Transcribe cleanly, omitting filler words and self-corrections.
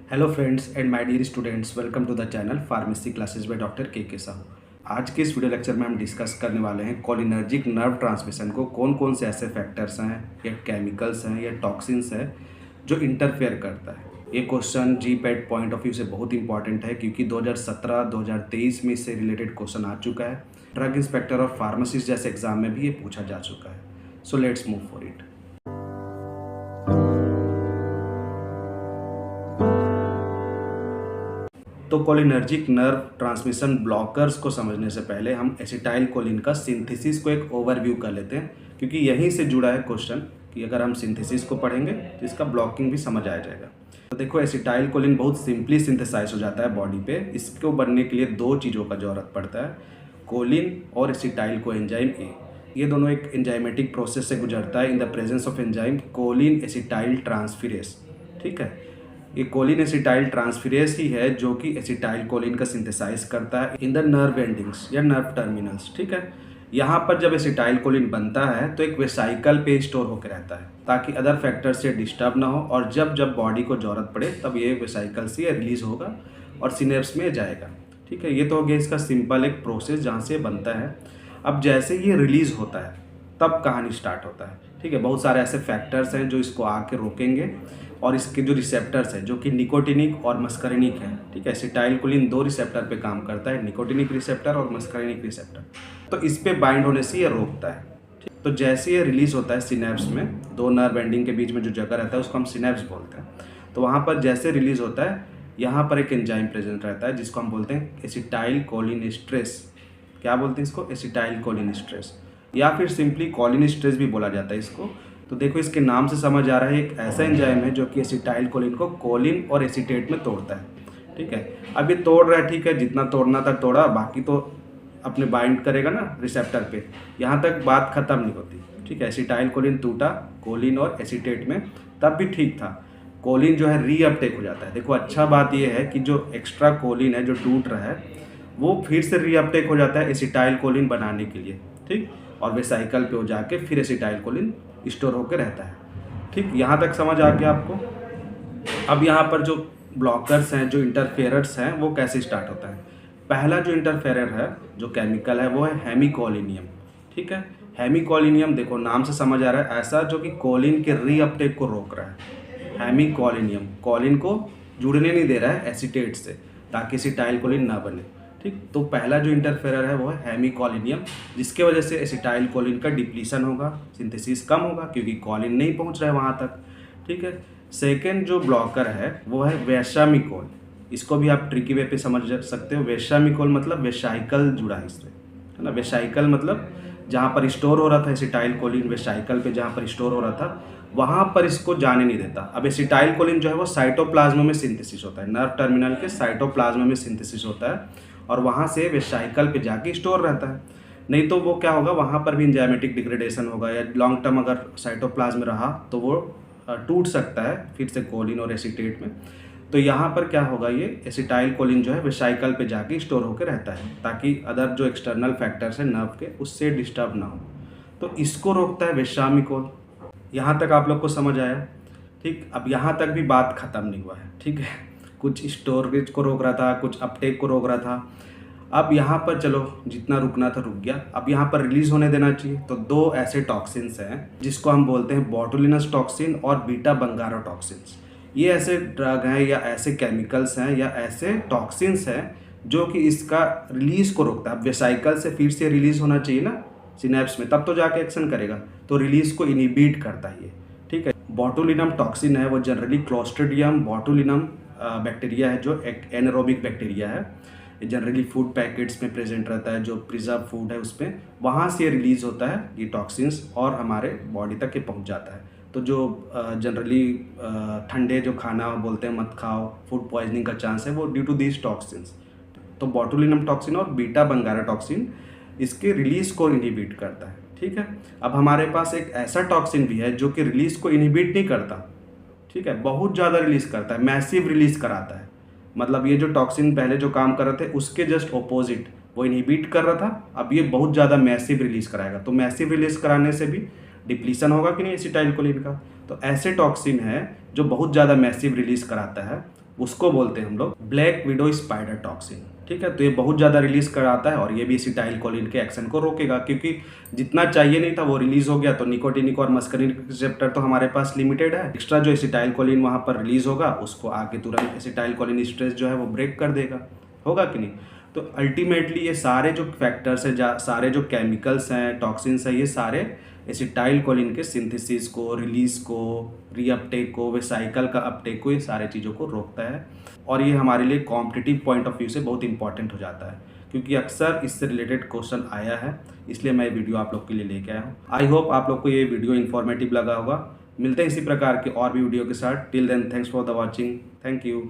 Hello friends and my dear students, welcome to the channel pharmacy classes by doctor K Sahu. आज के इस video lecture में हम discuss करने वाले हैं कोलिनर्जिक नर्व ट्रांसमिशन को कौन कौन से ऐसे फैक्टर्स हैं या केमिकल्स हैं या टॉक्सिन्स हैं जो इंटरफेयर करता है। ये question GPAT point of view से बहुत इंपॉर्टेंट है क्योंकि 2017-2023 में इससे रिलेटेड क्वेश्चन आ चुका है। ड्रग इंस्पेक्टर और फार्मासिस्ट जैसे एग्जाम में भी ये पूछा जा चुका है। So let's move for it. तो कोलिनर्जिक नर्व ट्रांसमिशन ब्लॉकर्स को समझने से पहले हम एसिटाइल कोलिन का सिंथेसिस को एक ओवरव्यू कर लेते हैं, क्योंकि यहीं से जुड़ा है क्वेश्चन कि अगर हम सिंथेसिस को पढ़ेंगे तो इसका ब्लॉकिंग भी समझ आ जाएगा। तो देखो, एसिटाइल कोलिन बहुत सिंपली सिंथेसाइज हो जाता है बॉडी पे। इसको बनने के लिए दो चीज़ों का ज़रूरत पड़ता है, कोलिन और एसिटाइल को एंजाइम ए। ये दोनों एक एंजाइमेटिक प्रोसेस से गुजरता है in the presence of enzyme choline acetyl transferase. ठीक है, ये कोलिन एसिटाइल ट्रांसफिरेस ही है जो कि एसिटाइल कोलिन का सिंथेसाइज करता है इन द नर्व एंडिंग्स या नर्व टर्मिनल्स। ठीक है, यहाँ पर जब एसिटाइल कोलिन बनता है तो एक वेसाइकल पे स्टोर होकर रहता है ताकि अदर फैक्टर से डिस्टर्ब ना हो, और जब जब बॉडी को ज़रूरत पड़े तब ये वेसाइकल से रिलीज होगा और सिनेप्स में जाएगा। ठीक है, ये तो हो गया इसका सिंपल एक प्रोसेस जहाँ से बनता है। अब जैसे ये रिलीज होता है तब कहानी स्टार्ट होता है। ठीक है, बहुत सारे ऐसे फैक्टर्स हैं जो इसको आके रोकेंगे, और इसके जो रिसेप्टर्स हैं जो कि निकोटिनिक और मस्करिनिक है। ठीक है, एसिटाइल कोलिन दो रिसेप्टर पे काम करता है, निकोटिनिक रिसेप्टर और मस्करिनिक रिसेप्टर। तो इस पे बाइंड होने से ये रोकता है। ठीक, तो जैसे ये रिलीज होता है सिनेप्स में, दो नर्व एंडिंग के बीच में जो जगह रहता है उसको हम सिनेप्स बोलते हैं। तो वहाँ पर जैसे रिलीज होता है, यहाँ पर एक एंजाइम प्रेजेंट रहता है जिसको हम बोलते हैं एसिटाइल कोलिनेस्ट्रेस। क्या बोलते हैं इसको? एसिटाइल कोलिनेस्ट्रेस, या फिर सिंपली कोलिनेस्ट्रेस भी बोला जाता है इसको। तो देखो, इसके नाम से समझ आ रहा है एक ऐसा एंजाइम है जो कि एसिटाइल कोलिन को कोलिन और एसीटेट में तोड़ता है। ठीक है, अब ये तोड़ रहा है, ठीक है, जितना तोड़ना था तोड़ा, बाकी तो अपने बाइंड करेगा ना रिसेप्टर पे, यहाँ तक बात खत्म नहीं होती। ठीक है, एसिटाइल कोलिन टूटा कोलिन और एसीटेट में, तब भी ठीक था। कोलिन जो है रीअपटेक हो जाता है। देखो, अच्छा बात यह है कि जो एक्स्ट्रा कोलिन है जो टूट रहा है वो फिर से रीअपटेक हो जाता है एसिटाइल कोलिन बनाने के लिए। ठीक, और वे साइकिल पे हो जाके फिर एसिटाइल कोलिन स्टोर होकर रहता है। ठीक, यहाँ तक समझ आ गया आपको? अब यहाँ पर जो ब्लॉकर्स हैं, जो इंटरफेयरर्स हैं, वो कैसे स्टार्ट होता है। पहला जो इंटरफेयर है, जो केमिकल है, वो है हेमिकोलिनियम। ठीक है, हेमिकोलिनियम देखो नाम से समझ आ रहा है, ऐसा जो कि कोलिन के रीअपटेक को रोक रहा है। हेमिकोलिनियम कोलिन को जुड़ने नहीं दे रहा है एसीटेट से, ताकि एसिटाइल कोलिन ना बने। ठीक, तो पहला जो इंटरफेयर है वो है हेमिकोलिनियम, जिसके वजह से एसिटाइल कोलिन का डिप्लीशन होगा, सिंथेसिस कम होगा क्योंकि कोलिन नहीं पहुंच रहा है वहाँ तक। ठीक है, सेकेंड जो ब्लॉकर है वो है वेसामिकोल। इसको भी आप ट्रिकी वे पे समझ सकते हो। वेसामिकोल मतलब वेसाइकल जुड़ा है इससे, है ना। वेसाइकल मतलब जहाँ पर स्टोर हो रहा था एसिटाइल कोलिन, वेसाइकल पे जहाँ पर स्टोर हो रहा था वहाँ पर इसको जाने नहीं देता। अब एसिटाइल कोलिन जो है वो साइटोप्लाज्म में सिंथेसिस होता है, नर्व टर्मिनल के साइटोप्लाज्म में सिंथेसिस होता है, और वहाँ से वेसाइकल पे जाके स्टोर रहता है। नहीं तो वो क्या होगा, वहाँ पर भी एंजाइमेटिक डिग्रेडेशन होगा, या लॉन्ग टर्म अगर साइटोप्लाज्म रहा तो वो टूट सकता है फिर से कोलिन और एसीटेट में। तो यहाँ पर क्या होगा, ये एसिटाइल कोलिन जो है वेसाइकल पे जाके स्टोर होकर रहता है ताकि अदर जो एक्सटर्नल फैक्टर्स हैं नर्व के उससे डिस्टर्ब ना हो। तो इसको रोकता है वेसामिकोल। यहाँ तक आप लोग को समझ आया? ठीक, अब यहाँ तक भी बात ख़त्म नहीं हुआ है। ठीक है, कुछ स्टोरेज को रोक रहा था, कुछ अपटेक को रोक रहा था। अब यहाँ पर चलो जितना रुकना था रुक गया, अब यहाँ पर रिलीज होने देना चाहिए। तो दो ऐसे टॉक्सिन्स हैं जिसको हम बोलते हैं बोटुलिनस टॉक्सिन और बीटा बंगारा टॉक्सिन्स। ये ऐसे ड्रग हैं या ऐसे केमिकल्स हैं या ऐसे टॉक्सिन्स हैं जो कि इसका रिलीज को रोकता है। अब वेसाइकल से फिर से रिलीज होना चाहिए ना सिनेप्स में, तब तो जाके एक्शन करेगा, तो रिलीज को इनिबिट करता है ये। ठीक है, बोटुलिनम टॉक्सिन है वो जनरली क्लोस्ट्रिडियम बोटुलिनम बैक्टीरिया है जो एक एनारोबिक बैक्टीरिया है। ये जनरली फूड पैकेट्स में प्रेजेंट रहता है, जो प्रिजर्व फूड है उसमें, वहाँ से रिलीज होता है ये टॉक्सिन्स और हमारे बॉडी तक ये पहुँच जाता है। तो जो जनरली ठंडे जो खाना बोलते हैं मत खाओ, फूड पॉइजनिंग का चांस है, वो ड्यू टू दीज टॉक्सिन्स। तो बोटुलिनम टॉक्सिन और बीटा बंगारा टॉक्सिन इसके रिलीज को इनहिबिट करता है। ठीक है, अब हमारे पास एक ऐसा टॉक्सिन भी है जो कि रिलीज को इनहिबिट नहीं करता। ठीक है, बहुत ज़्यादा रिलीज करता है, मैसिव रिलीज कराता है। मतलब ये जो टॉक्सिन पहले जो काम कर रहे थे उसके जस्ट ऑपोजिट वो इनहिबिट कर रहा था, अब ये बहुत ज़्यादा मैसिव रिलीज कराएगा। तो मैसिव रिलीज कराने से भी डिप्लीशन होगा कि नहीं एसिटाइल कोलिन का। तो ऐसे टॉक्सिन है जो बहुत ज़्यादा मैसिव रिलीज कराता है, उसको बोलते हैं हम लोग ब्लैक विडो स्पाइडर टॉक्सिन। ठीक है, तो ये बहुत ज़्यादा रिलीज़ कराता है और ये भी एसिटाइलकोलिन के एक्शन को रोकेगा, क्योंकि जितना चाहिए नहीं था वो रिलीज़ हो गया। तो निकोटिनिक और मस्करिनिक रिसेप्टर तो हमारे पास लिमिटेड है, एक्स्ट्रा जो एसिटाइलकोलिन वहाँ पर रिलीज़ होगा उसको आके तुरंत एसिटाइलकोलिन स्ट्रेस जो है वो ब्रेक कर देगा। होगा कि नहीं? तो अल्टीमेटली ये सारे जो फैक्टर्स हैं, सारे जो केमिकल्स हैं, टॉक्सिन्स हैं, ये सारे एसिटाइलकोलिन के सिंथेसिस को, रिलीज़ को, रीअपटेक को, वेसाइकल का अपटेक को, ये सारे चीज़ों को रोकता है। और ये हमारे लिए कॉम्पिटिटिव पॉइंट ऑफ व्यू से बहुत इंपॉर्टेंट हो जाता है, क्योंकि अक्सर इससे रिलेटेड क्वेश्चन आया है, इसलिए मैं ये वीडियो आप लोग के लिए लेके आया हूँ। आई होप आप लोग को ये वीडियो इन्फॉर्मेटिव लगा होगा। मिलते हैं इसी प्रकार के और भी वीडियो के साथ। Till then, thanks for the watching. Thank you.